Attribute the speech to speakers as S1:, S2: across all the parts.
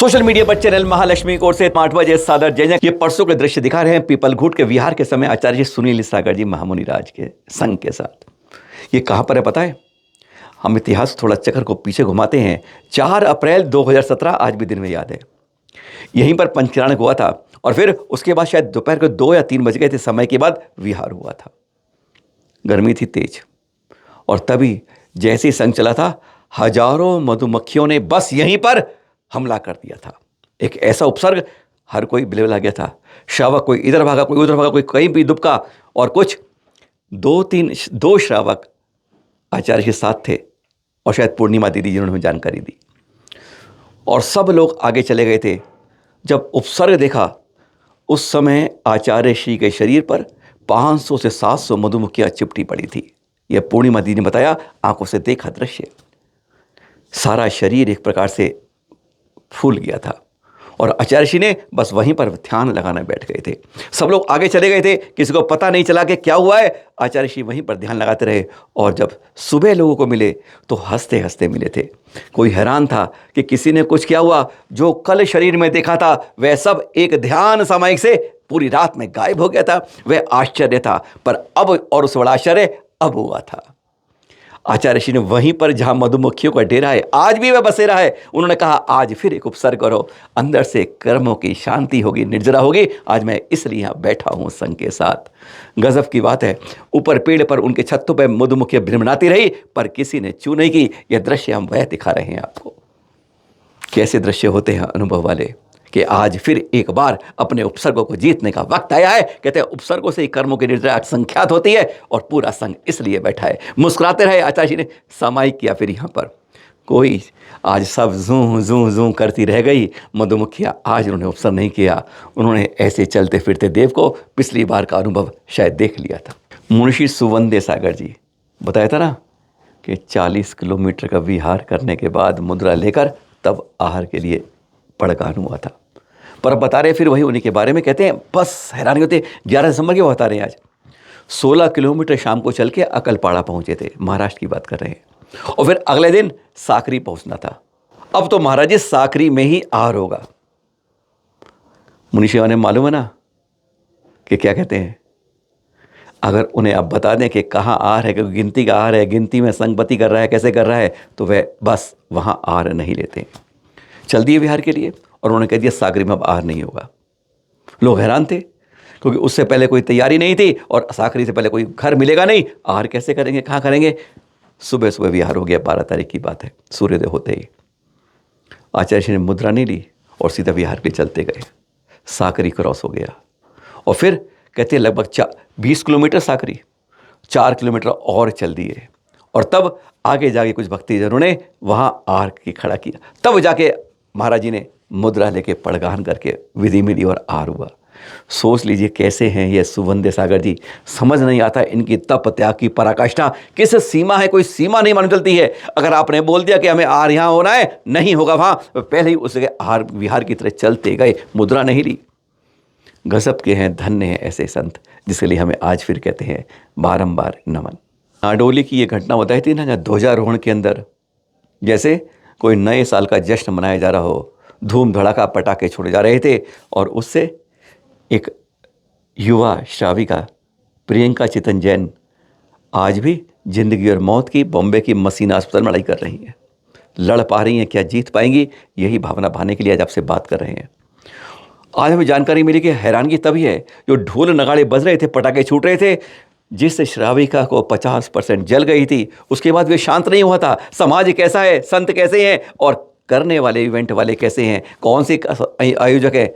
S1: Social media पर channel Mahalakshmi की ओर से 8 बजे सादर जय। ये परसों के दृश्य दिखा रहे हैं पीपल घूट के विहार के समय आचार्य सुनील सागर जी महामुनि राज के संघ के साथ। ये कहाँ पर है पता है? हम इतिहास थोड़ा चक्कर को पीछे घुमाते हैं। 4 अप्रैल 2017 आज भी दिन में याद है। यहीं पर पंचकरण हुआ था और फिर उसके बाद शायद दोपहर को 2 या 3 बज गए थे समय के बाद विहार हुआ था। गर्मी थी तेज और तभी जैसे ही संघ चला था हजारों मधुमक्खियों ने बस यहीं पर हमला कर दिया था। एक ऐसा उपसर्ग हर कोई बिलबिला गया था। श्रावक कोई इधर भागा, कोई उधर भागा, कोई कहीं भी दुबका और कुछ 2 श्रावक आचार्य के साथ थे और शायद पूर्णिमा दीदी जिन्होंने हमें जानकारी दी और सब लोग आगे चले गए थे। जब उपसर्ग देखा उस समय आचार्य श्री के शरीर पर 500 से 700 मधुमक्खियां चिपटी पड़ी थी। यह पूर्णिमा दीदी ने बताया, आंखों से देखा दृश्य। सारा शरीर एक प्रकार से फूल गया था और आचार्य श्री ने बस वहीं पर ध्यान लगाना बैठ गए थे। सब लोग आगे चले गए थे, किसी को पता नहीं चला कि क्या हुआ है। आचार्य श्री वहीं पर ध्यान लगाते रहे और जब सुबह लोगों को मिले तो हंसते हंसते मिले थे। कोई हैरान था कि किसी ने कुछ क्या हुआ, जो कल शरीर में देखा था वह सब एक ध्यान सामयिक से पूरी रात में गायब हो गया था। वह आश्चर्य था, पर अब और उस बड़ा आश्चर्य अब हुआ था। आचार्य श्री ने वहीं पर जहां मधुमक्खियों का डेरा है आज भी वह बसेरा है, उन्होंने कहा आज फिर एक उपसर्ग करो, अंदर से कर्मों की शांति होगी, निर्जरा होगी। आज मैं इसलिए यहां बैठा हूं संघ के साथ। गजब की बात है। ऊपर पेड़ पर उनके छत्तों पर मधुमक्खियां भिनभिनाती रही पर किसी ने चू नहीं की। यह दृश्य हम वह दिखा रहे हैं आपको। कैसे दृश्य होते हैं अनुभव वाले कि आज फिर एक बार अपने उपसर्गों को जीतने का वक्त आया है। कहते हैं उपसर्गों से ही कर्मों की निर्जरा संख्यात होती है और पूरा संघ इसलिए बैठा है। मुस्कुराते रहे आचार्य जी ने सामायिक किया। फिर यहाँ पर कोई आज सब जूं जूं जूं करती रह गई मधुमक्खियाँ। आज उन्होंने उपसर्ग नहीं किया, उन्होंने ऐसे चलते फिरते देव को पिछली बार का अनुभव शायद देख लिया था। मुंशी सुवंदे सागर जी बताया था ना कि 40 किलोमीटर का विहार करने के बाद मुद्रा लेकर तब आहार के लिए पड़गान हुआ था। पर बता रहे फिर वही उन्हीं के बारे में। कहते हैं बस हैरानी होते 11 दिसंबर के बता रहे हैं आज 16 किलोमीटर शाम को चल के अकलपाड़ा पहुंचे थे। महाराष्ट्र की बात कर रहे हैं और फिर अगले दिन साकरी पहुंचना था। अब तो महाराज जी साकरी में ही आहार होगा। मुनीशिवा ने मालूम है ना कि क्या कहते हैं, अगर उन्हें अब बता दें कि कहाँ आहार है, क्योंकि गिनती का आहार है, गिनती में संगपति कर रहा है, कैसे कर रहा है, तो वह बस वहां आहार नहीं लेते। चल दिए विहार के लिए और उन्होंने कह दिया सागरी में अब आहार नहीं होगा। लोग हैरान थे क्योंकि उससे पहले कोई तैयारी नहीं थी और साकरी से पहले कोई घर मिलेगा नहीं। आहार कैसे करेंगे, कहाँ करेंगे? सुबह सुबह विहार हो गया। 12 तारीख की बात है, सूर्योदय होते ही आचार्य श्री ने मुद्रा नहीं ली और सीधा विहार के चलते गए। साकरी क्रॉस हो गया और फिर कहते हैं लगभग 20 किलोमीटर साकरी, 4 किलोमीटर और चल दिए और तब आगे जाके कुछ भक्तिजनों ने वहाँ आहार की खड़ा किया। तब जाके महाराज जी ने मुद्रा लेके पड़गान करके विधि मिली और आहार हुआ। सोच लीजिए कैसे हैं ये सुवंदे सागर जी। समझ नहीं आता इनकी तप त्याग की पराकाष्ठा किस सीमा है, कोई सीमा नहीं मालूम चलती है। अगर आपने बोल दिया कि हमें आहार यहाँ होना है, नहीं होगा वहाँ, पहले ही उसके आहार विहार की तरह चलते गए, मुद्रा नहीं ली। गजब के हैं, धन्य हैं ऐसे संत जिसके लिए हमें आज फिर कहते हैं बारंबार नमन। नाडोली की ये घटना बताई थी ना, जहाँ ध्वजारोहण के अंदर जैसे कोई नए साल का जश्न मनाया जा रहा हो, धूम धड़ाका पटाखे छोड़े जा रहे थे और उससे एक युवा श्राविका प्रियंका चितन जैन आज भी जिंदगी और मौत की बॉम्बे की मसीना अस्पताल में लड़ाई कर रही हैं। लड़ पा रही हैं, क्या जीत पाएंगी, यही भावना भाने के लिए आज आपसे बात कर रहे हैं। आज हमें जानकारी मिली कि हैरानगी तभी है, जो ढोल नगाड़े बज रहे थे, पटाखे छूट रहे थे, जिस श्राविका को 50% जल गई थी उसके बाद वे शांत नहीं हुआ था। समाज कैसा है, संत कैसे हैं और करने वाले इवेंट वाले कैसे हैं, कौन से आयोजक है।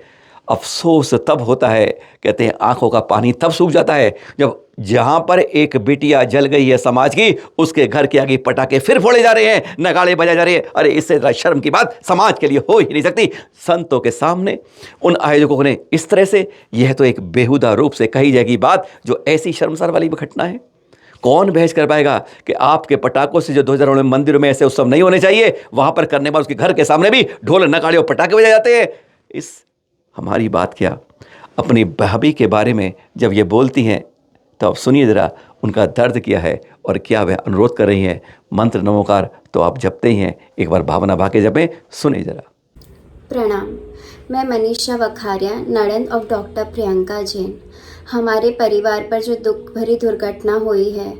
S1: अफसोस तब होता है, कहते हैं आंखों का पानी तब सूख जाता है जब जहां पर एक बिटिया जल गई है समाज की, उसके घर के आगे पटाखे फिर फोड़े जा रहे हैं, नगाड़े बजाए जा रहे हैं। अरे इससे ज़्यादा शर्म की बात समाज के लिए हो ही नहीं सकती। संतों के सामने उन आयोजकों ने इस तरह से, यह तो एक बेहुदा रूप से कही जाएगी बात जो ऐसी शर्मसार वाली घटना है। कौन बहस कर पाएगा कि आपके पटाखों से जो 2000 में मंदिरों में ऐसे उत्सव नहीं होने चाहिए, वहां पर करने पर उसके घर के सामने भी ढोल नगाड़े और पटाखे बजाए जाते हैं। इस हमारी बात क्या, अपनी भाभी के बारे में जब ये बोलती हैं तो आप सुनिए ज़रा उनका दर्द क्या है और क्या वह अनुरोध कर रही हैं। मंत्र नमोकार तो आप जपते ही हैं, एक बार भावना भाके जपें, सुनिए ज़रा।
S2: प्रणाम। मैं मनीषा वखारिया, नड़ंद ऑफ डॉक्टर प्रियंका जैन। हमारे परिवार पर जो दुख भरी दुर्घटना हुई है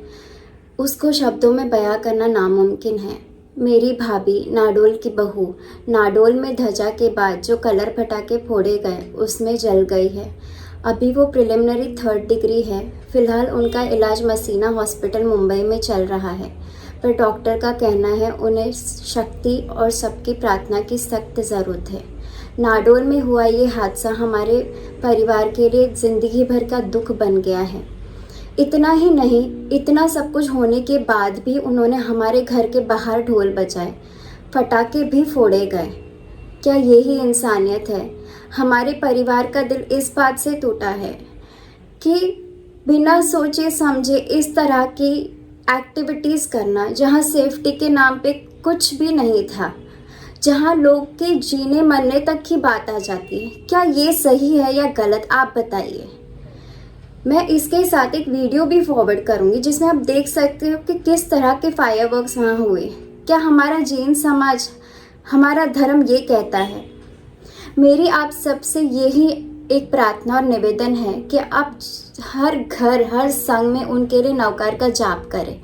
S2: उसको शब्दों में बयां करना नामुमकिन है। मेरी भाभी नाडोल की बहू नाडोल में ध्वजा के बाद जो कलर पटाखे फोड़े गए उसमें जल गई है। अभी वो प्रिलिमिनरी 3rd डिग्री है। फिलहाल उनका इलाज मसीना हॉस्पिटल मुंबई में चल रहा है, पर डॉक्टर का कहना है उन्हें शक्ति और सबकी प्रार्थना की सख्त ज़रूरत है। नाडोल में हुआ ये हादसा हमारे परिवार के लिए ज़िंदगी भर का दुख बन गया है। इतना ही नहीं, इतना सब कुछ होने के बाद भी उन्होंने हमारे घर के बाहर ढोल बजाए, पटाखे भी फोड़े गए। क्या यही इंसानियत है? हमारे परिवार का दिल इस बात से टूटा है कि बिना सोचे समझे इस तरह की एक्टिविटीज़ करना, जहां सेफ्टी के नाम पे कुछ भी नहीं था, जहां लोग के जीने मरने तक की बात आ जाती है। क्या ये सही है या गलत, आप बताइए। मैं इसके साथ एक वीडियो भी फॉरवर्ड करूंगी जिसमें आप देख सकते हो कि किस तरह के फायरवर्क्स वहाँ हुए। क्या हमारा जैन समाज, हमारा धर्म ये कहता है? मेरी आप सबसे यही एक प्रार्थना और निवेदन है कि आप हर घर, हर संघ में उनके लिए नवकार का जाप करें।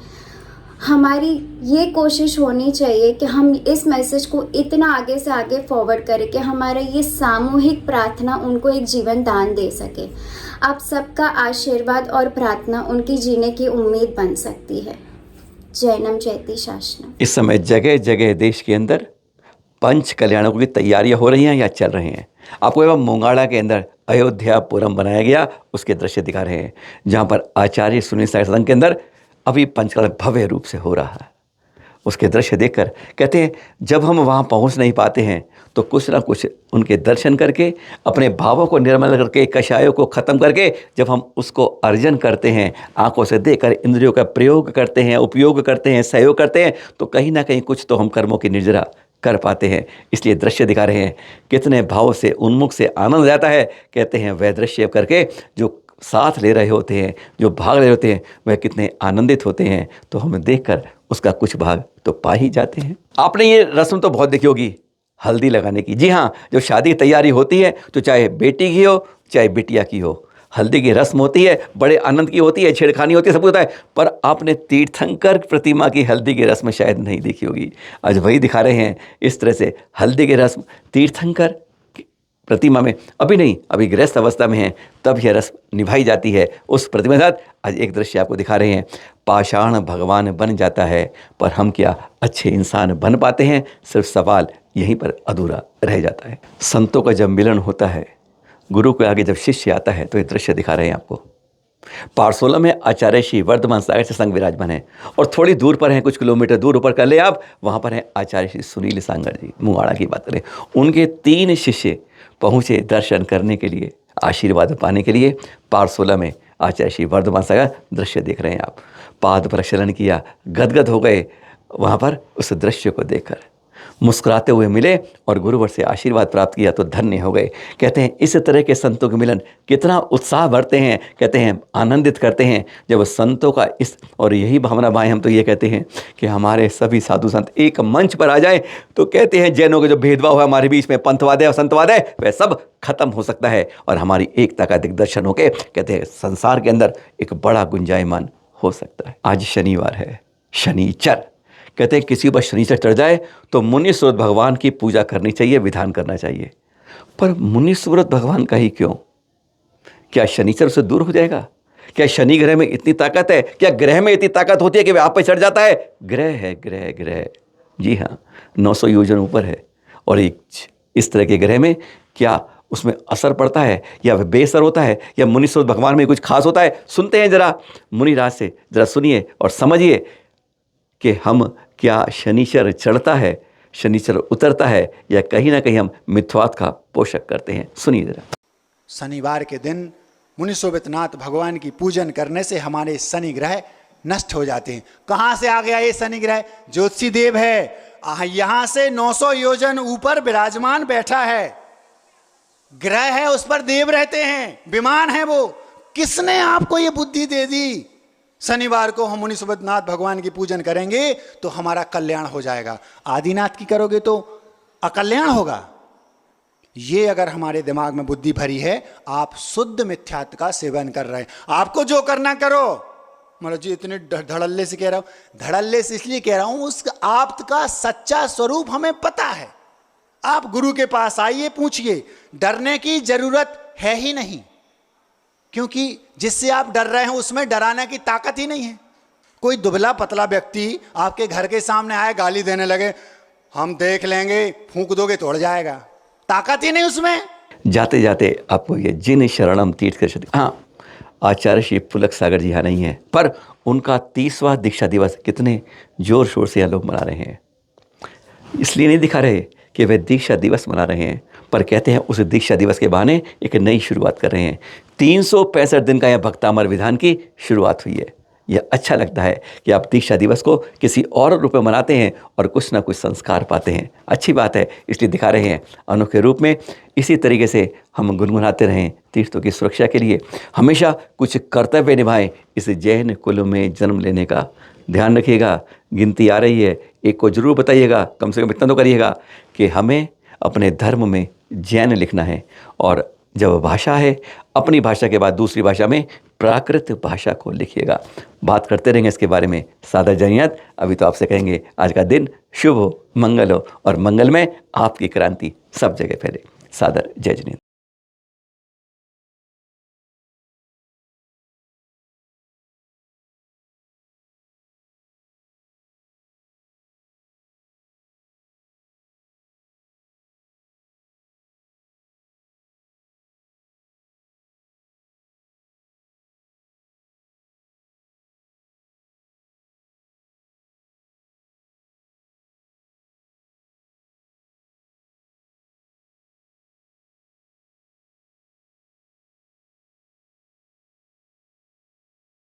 S2: हमारी ये कोशिश होनी चाहिए कि हम इस मैसेज को इतना आगे से आगे फॉरवर्ड करें कि हमारा ये सामूहिक प्रार्थना उनको एक जीवन दान दे सके। आप सबका आशीर्वाद और प्रार्थना उनकी जीने की उम्मीद बन सकती है। जैनम जयति शासनम।
S1: इस समय जगह जगह देश के अंदर पंच कल्याणों की तैयारियां हो रही हैं या चल रही हैं। आपको एवं मोंगाड़ा के अंदर अयोध्यापुरम बनाया गया, उसके दृश्य दिखा रहे हैं, जहां पर आचार्य सुनील सत्संग के अंदर अभी पंचकल्याण भव्य रूप से हो रहा है। उसके दृश्य देखकर कहते हैं जब हम वहाँ पहुँच नहीं पाते हैं तो कुछ ना कुछ उनके दर्शन करके, अपने भावों को निर्मल करके, कषायों को ख़त्म करके जब हम उसको अर्जन करते हैं, आंखों से देखकर इंद्रियों का प्रयोग करते हैं, उपयोग करते हैं, सहयोग करते हैं, तो कहीं ना कहीं कुछ तो हम कर्मों की निर्जरा कर पाते हैं। इसलिए दृश्य दिखा रहे हैं, कितने भाव से, उन्मुख से आनंद आता है। कहते हैं वह दृश्य करके जो साथ ले रहे होते हैं, जो भाग रहे होते हैं, वह कितने आनंदित होते हैं। तो हमें देखकर उसका कुछ भाग तो पा ही जाते हैं। आपने ये रस्म तो बहुत देखी होगी, हल्दी लगाने की। जी हाँ, जब शादी की तैयारी होती है तो चाहे बेटी की हो चाहे बिटिया की हो, हल्दी की रस्म होती है, बड़े आनंद की होती है, छेड़खानी होती है, सब कुछ होता है। पर आपने तीर्थंकर प्रतिमा की हल्दी की रस्म शायद नहीं देखी होगी। आज वही दिखा रहे हैं, इस तरह से हल्दी की रस्म तीर्थंकर प्रतिमा में, अभी नहीं, अभी गृहस्थ अवस्था में है, तब यह रस्म निभाई जाती है उस प्रतिमा के साथ। आज एक दृश्य आपको दिखा रहे हैं, पाषाण भगवान बन जाता है, पर हम क्या अच्छे इंसान बन पाते हैं? सिर्फ सवाल यहीं पर अधूरा रह जाता है। संतों का जब मिलन होता है, गुरु के आगे जब शिष्य आता है, तो ये दृश्य दिखा रहे हैं आपको। पारसोला में आचार्य श्री वर्धमान सागर से संग विराजमान है, और थोड़ी दूर पर हैं, कुछ किलोमीटर दूर ऊपर कर ले आप, वहाँ पर हैं आचार्य श्री सुनील सांगर जी। मुंगाड़ा की बात करें, उनके 3 शिष्य पहुँचे दर्शन करने के लिए, आशीर्वाद पाने के लिए। पारसोला में आचार्य श्री वर्धमान सागर दृश्य देख रहे हैं आप। पाद प्रक्षालन किया, गदगद हो गए वहाँ पर उस दृश्य को देखकर, मुस्कुराते हुए मिले और गुरुवर से आशीर्वाद प्राप्त किया तो धन्य हो गए। कहते हैं इस तरह के संतों के मिलन कितना उत्साह भरते हैं, कहते हैं आनंदित करते हैं जब संतों का इस, और यही भावना भाई हम तो ये कहते हैं कि हमारे सभी साधु संत एक मंच पर आ जाए तो कहते हैं जैनों का जो भेदभाव है हमारे बीच में, पंथवाद है और संतवाद है, वह सब खत्म हो सकता है और हमारी एकता का दिग्दर्शन होकर कहते हैं संसार के अंदर एक बड़ा गुंजायमान हो सकता है। आज शनिवार है, शनिचर, कहते हैं किसी पर शनिचर चढ़ जाए तो मुनि सूरत भगवान की पूजा करनी चाहिए, विधान करना चाहिए। पर मुनि सूरत भगवान का ही क्यों? क्या शनिचर उससे दूर हो जाएगा? क्या शनि ग्रह में इतनी ताकत है? क्या ग्रह में इतनी ताकत होती है कि वह आप पे चढ़ जाता है? ग्रह है, ग्रह ग्रह, जी हाँ, 900 योजन ऊपर है। और एक इस तरह के ग्रह में क्या उसमें असर पड़ता है या वह बेअसर होता है, या मुनि सूरत भगवान में कुछ खास होता है? सुनते हैं जरा मुनि राज से, जरा सुनिए और समझिए कि हम क्या शनिचर चढ़ता है, शनिचर उतरता है, या कहीं ना कहीं हम मिथ्यात्व का पोषक करते हैं। सुनिए जरा।
S3: शनिवार के दिन मुनि सोबतनाथ भगवान की पूजन करने से हमारे शनि ग्रह नष्ट हो जाते हैं। कहाँ से आ गया ये शनि ग्रह? ज्योतिषी देव है, यहाँ से 900 योजन ऊपर विराजमान बैठा है, ग्रह है, उस पर देव रहते हैं, विमान है वो। किसने आपको ये बुद्धि दे दी? शनिवार को हम मुनि सुबोधनाथ भगवान की पूजन करेंगे तो हमारा कल्याण हो जाएगा। आदिनाथ की करोगे तो अकल्याण होगा। ये अगर हमारे दिमाग में बुद्धि भरी है, आप शुद्ध मिथ्यात्व का सेवन कर रहे हैं। आपको जो करना करो। मतलब जी इतने धड़ल्ले से कह रहा हूं, धड़ल्ले से इसलिए कह रहा हूं, उस आपका सच्चा स्वरूप हमें पता है। आप गुरु के पास आइए, पूछिए, डरने की जरूरत है ही नहीं, क्योंकि जिससे आप डर रहे हैं उसमें डराने की ताकत ही नहीं है। कोई दुबला पतला व्यक्ति आपके घर के सामने आए, गाली देने लगे, हम देख लेंगे, फूंक दोगे तोड़ जाएगा, ताकत ही नहीं उसमें।
S1: जाते जाते आपको ये जिन शरणम तीर्थ कर, हाँ, आचार्य श्री पुलक सागर जी यहाँ नहीं है, पर उनका 30वां दीक्षा दिवस कितने जोर शोर से यहाँ लोग मना रहे हैं। इसलिए नहीं दिखा रहे कि वे दीक्षा दिवस मना रहे हैं, पर कहते हैं उस दीक्षा दिवस के बहाने एक नई शुरुआत कर रहे हैं। 365 दिन का यह भक्तामर विधान की शुरुआत हुई है। यह अच्छा लगता है कि आप दीक्षा दिवस को किसी और रूप में मनाते हैं और कुछ ना कुछ संस्कार पाते हैं। अच्छी बात है, इसलिए दिखा रहे हैं अनोखे रूप में। इसी तरीके से हम गुनगुनाते रहें तीर्थों की सुरक्षा के लिए, हमेशा कुछ कर्तव्य निभाएं। इस जैन कुल में जन्म लेने का ध्यान रखिएगा। गिनती आ रही है, एक को जरूर बताइएगा, कम से कम इतना तो करिएगा कि हमें अपने धर्म में जैन लिखना है। और जब भाषा है, अपनी भाषा के बाद दूसरी भाषा में प्राकृत भाषा को लिखिएगा। बात करते रहेंगे इसके बारे में। सादर जयनियत। अभी तो आपसे कहेंगे आज का दिन शुभ हो, मंगल हो और मंगल में आपकी क्रांति सब जगह फैले। सादर जय जयनियत।